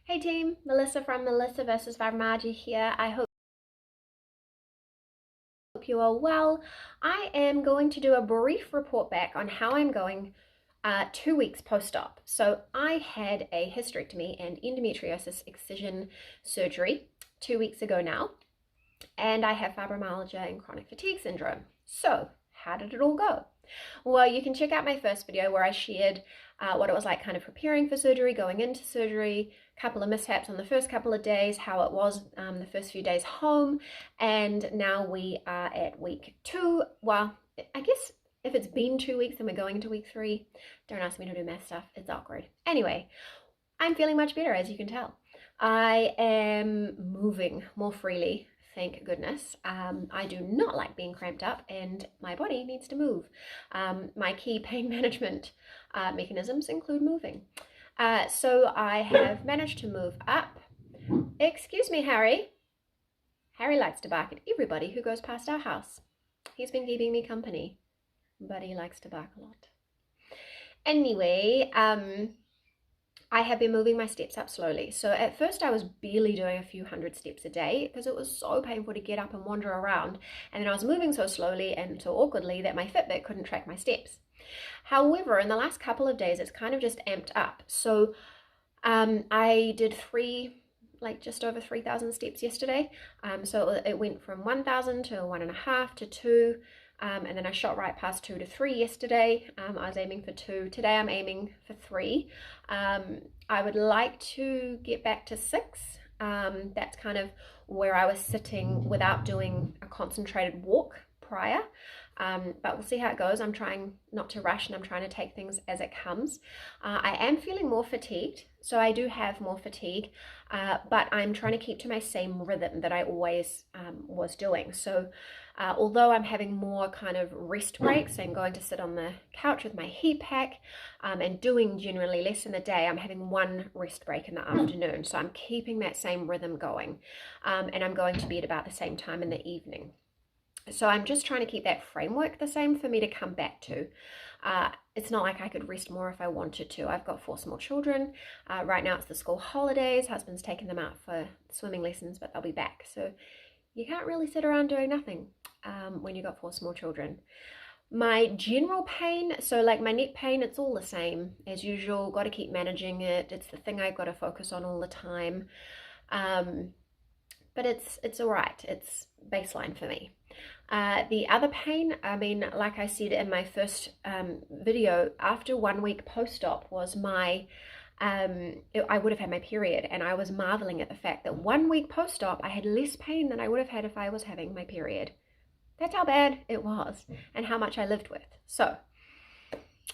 Hey team, Melissa from Melissa vs. Fibromyalgia here. I hope you are well. I am going to do a brief report back on how I'm going 2 weeks post-op. So I had a hysterectomy and endometriosis excision surgery 2 weeks ago now, and I have fibromyalgia and chronic fatigue syndrome. So how did it all go? Well, you can check out my first video where I shared what it was like kind of preparing for surgery, going into surgery, a couple of mishaps on the first couple of days, how it was the first few days home, and now we are at week 2. Well, I guess if it's been 2 weeks and we're going into week 3, don't ask me to do math stuff, it's awkward. Anyway, I'm feeling much better, as you can tell. I am moving more freely. Thank goodness. I do not like being cramped up and my body needs to move. My key pain management mechanisms include moving. So I have managed to move up. Excuse me, Harry. Harry likes to bark at everybody who goes past our house. He's been keeping me company, but he likes to bark a lot. Anyway, I have been moving my steps up slowly. So at first I was barely doing a few hundred steps a day because it was so painful to get up and wander around. And then I was moving so slowly and so awkwardly that my Fitbit couldn't track my steps. However, in the last couple of days, it's kind of just amped up. So I did just over 3,000 steps yesterday. So it went from 1,000 to 1.5 to 2. And then I shot right past 2 to 3 yesterday. I was aiming for 2. Today I'm aiming for 3. I would like to get back to 6. That's kind of where I was sitting without doing a concentrated walk prior. But we'll see how it goes. I'm trying not to rush and I'm trying to take things as it comes. I am feeling more fatigued, so I do have more fatigue, but I'm trying to keep to my same rhythm that I always was doing. So although I'm having more kind of rest breaks and going to sit on the couch with my heat pack and doing generally less in the day, I'm having one rest break in the afternoon. So I'm keeping that same rhythm going, and I'm going to bed about the same time in the evening. So I'm just trying to keep that framework the same for me to come back to. It's not like I could rest more if I wanted to. I've got 4 small children. Right now it's the school holidays. Husband's taken them out for swimming lessons, but they'll be back. So you can't really sit around doing nothing when you've got 4 small children. My general pain, so like my neck pain, it's all the same as usual. Got to keep managing it. It's the thing I've got to focus on all the time. But it's all right. It's baseline for me. The other pain, I mean, like I said in my first video, after 1 week post-op was I would have had my period, and I was marveling at the fact that 1 week post-op I had less pain than I would have had if I was having my period. That's how bad it was and how much I lived with. So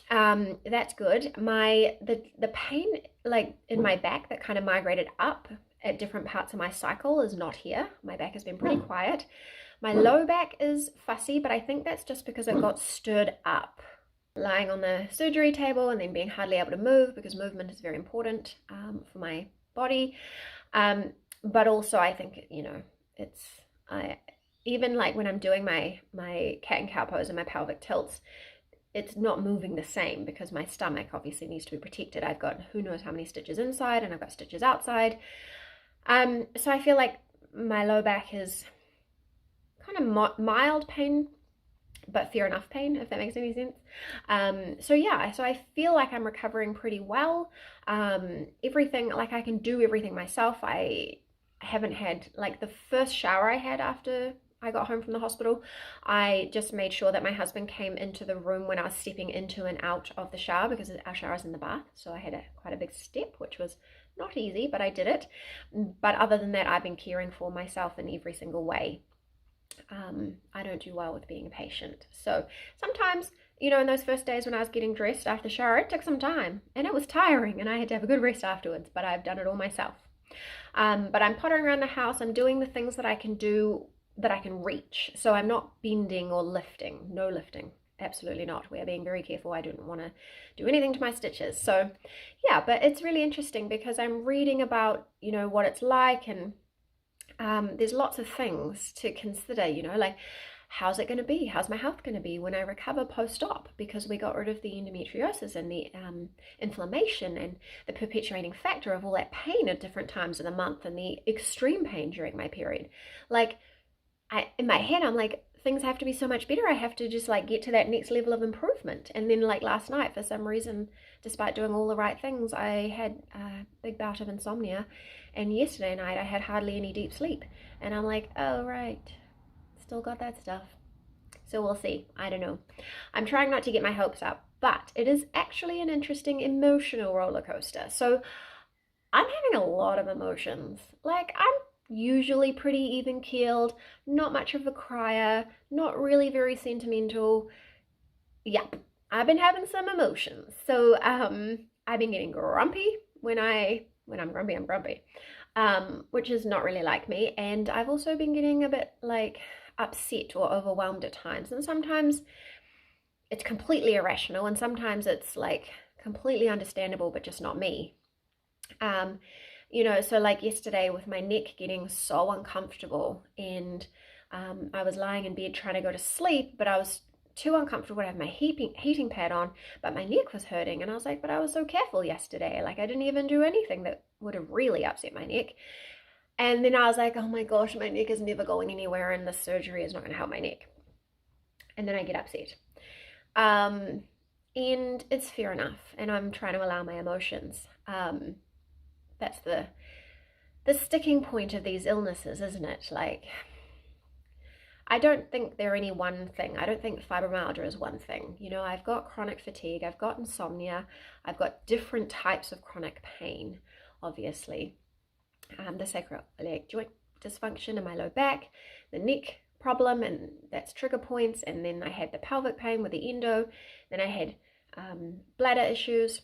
that's good. The pain like in my back that kind of migrated up at different parts of my cycle is not here. My back has been pretty quiet. My low back is fussy, but I think that's just because it got stirred up lying on the surgery table and then being hardly able to move, because movement is very important for my body. But also I think, even like when I'm doing my cat and cow pose and my pelvic tilts, it's not moving the same because my stomach obviously needs to be protected. I've got who knows how many stitches inside and I've got stitches outside. So I feel like my low back is kind of mild pain, but fair enough pain, if that makes any sense. So I feel like I'm recovering pretty well. Everything, like I can do everything myself. I haven't had, like the first shower I had after I got home from the hospital, I just made sure that my husband came into the room when I was stepping into and out of the shower, because our shower is in the bath. So I had quite a big step, which was not easy, but I did it. But other than that, I've been caring for myself in every single way. I don't do well with being a patient. So sometimes, in those first days when I was getting dressed after the shower, it took some time and it was tiring and I had to have a good rest afterwards, but I've done it all myself. But I'm pottering around the house. I'm doing the things that I can do, that I can reach. So I'm not bending or lifting. No lifting. Absolutely not. We're being very careful. I don't want to do anything to my stitches. So yeah, but it's really interesting because I'm reading about, what it's like, and there's lots of things to consider, like how's it going to be? How's my health going to be when I recover post-op? Because we got rid of the endometriosis and the inflammation and the perpetuating factor of all that pain at different times of the month and the extreme pain during my period. Like, in my head, I'm like, things have to be so much better. I have to just like get to that next level of improvement. And then like last night, for some reason, despite doing all the right things, I had a big bout of insomnia. And yesterday night, I had hardly any deep sleep. And I'm like, oh, right. Still got that stuff. So we'll see. I don't know. I'm trying not to get my hopes up, but it is actually an interesting emotional roller coaster. So I'm having a lot of emotions. Like, I'm usually pretty even keeled, not much of a crier, not really very sentimental. Yep, I've been having some emotions. So I've been getting grumpy. When I'm grumpy, I'm grumpy, which is not really like me. And I've also been getting a bit like upset or overwhelmed at times, and sometimes it's completely irrational, and sometimes it's like completely understandable but just not me. So like yesterday with my neck getting so uncomfortable, and I was lying in bed trying to go to sleep, but I was too uncomfortable to have my heating pad on, but my neck was hurting, and I was like, but I was so careful yesterday, like I didn't even do anything that would have really upset my neck. And then I was like, oh my gosh, my neck is never going anywhere, and this surgery is not going to help my neck. And then I get upset. And it's fair enough, and I'm trying to allow my emotions. That's the sticking point of these illnesses, isn't it? Like, I don't think they're any one thing. I don't think fibromyalgia is one thing. I've got chronic fatigue, I've got insomnia, I've got different types of chronic pain, obviously. The sacroiliac joint dysfunction in my low back, the neck problem, and that's trigger points, and then I had the pelvic pain with the endo, then I had bladder issues.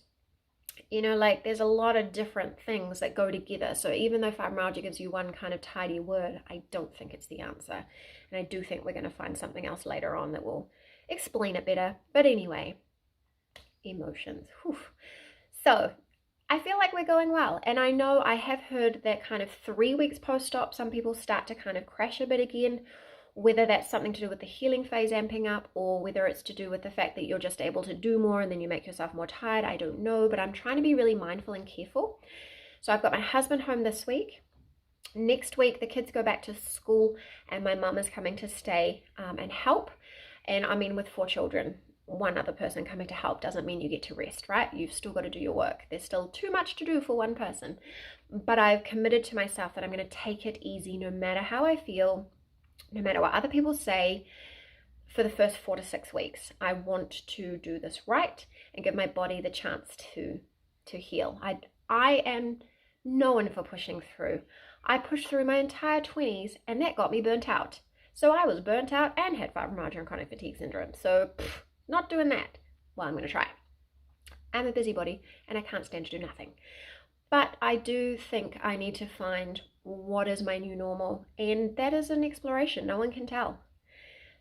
Like there's a lot of different things that go together. So even though fibromyalgia gives you one kind of tidy word, I don't think it's the answer. And I do think we're going to find something else later on that will explain it better. But anyway, emotions. Whew. So I feel like we're going well. And I know I have heard that kind of 3 weeks post-op, some people start to kind of crash a bit again. Whether that's something to do with the healing phase amping up, or whether it's to do with the fact that you're just able to do more and then you make yourself more tired, I don't know, but I'm trying to be really mindful and careful. So I've got my husband home this week. Next week, the kids go back to school and my mum is coming to stay and help. And I mean, with 4 children, one other person coming to help doesn't mean you get to rest, right? You've still got to do your work. There's still too much to do for one person. But I've committed to myself that I'm going to take it easy no matter how I feel, no matter what other people say, for the first 4 to 6 weeks. I want to do this right and give my body the chance to heal. I am known for pushing through. I pushed through my entire 20s and that got me burnt out. So I was burnt out and had fibromyalgia and chronic fatigue syndrome. So not doing that. Well, I'm going to try. I'm a busybody and I can't stand to do nothing. But I do think I need to find what is my new normal, and that is an exploration. No one can tell.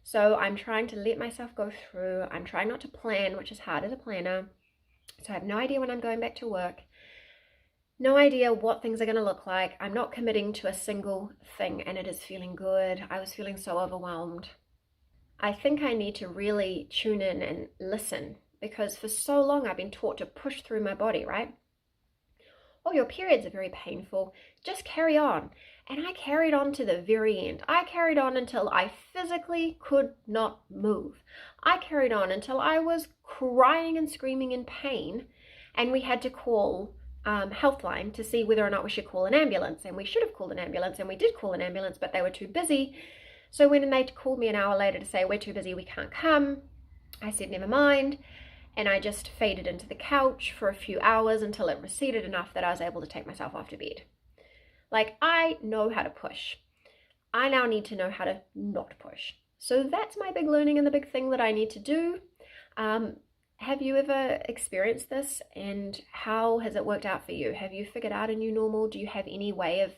So I'm trying to let myself go through. I'm trying not to plan, which is hard as a planner. So I have no idea when I'm going back to work. No idea what things are going to look like. I'm not committing to a single thing, and it is feeling good. I was feeling so overwhelmed. I think I need to really tune in and listen, because for so long I've been taught to push through my body, right? Oh, your periods are very painful. Just carry on. And I carried on to the very end. I carried on until I physically could not move. I carried on until I was crying and screaming in pain, and we had to call Healthline to see whether or not we should call an ambulance. And we should have called an ambulance, and we did call an ambulance, but they were too busy. So when they called me an hour later to say, we're too busy, we can't come, I said, never mind. And I just faded into the couch for a few hours until it receded enough that I was able to take myself off to bed. Like, I know how to push. I now need to know how to not push. So that's my big learning and the big thing that I need to do. Have you ever experienced this, and how has it worked out for you? Have you figured out a new normal? Do you have any way of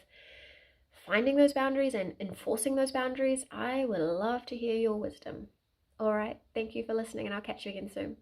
finding those boundaries and enforcing those boundaries? I would love to hear your wisdom. All right, thank you for listening, and I'll catch you again soon.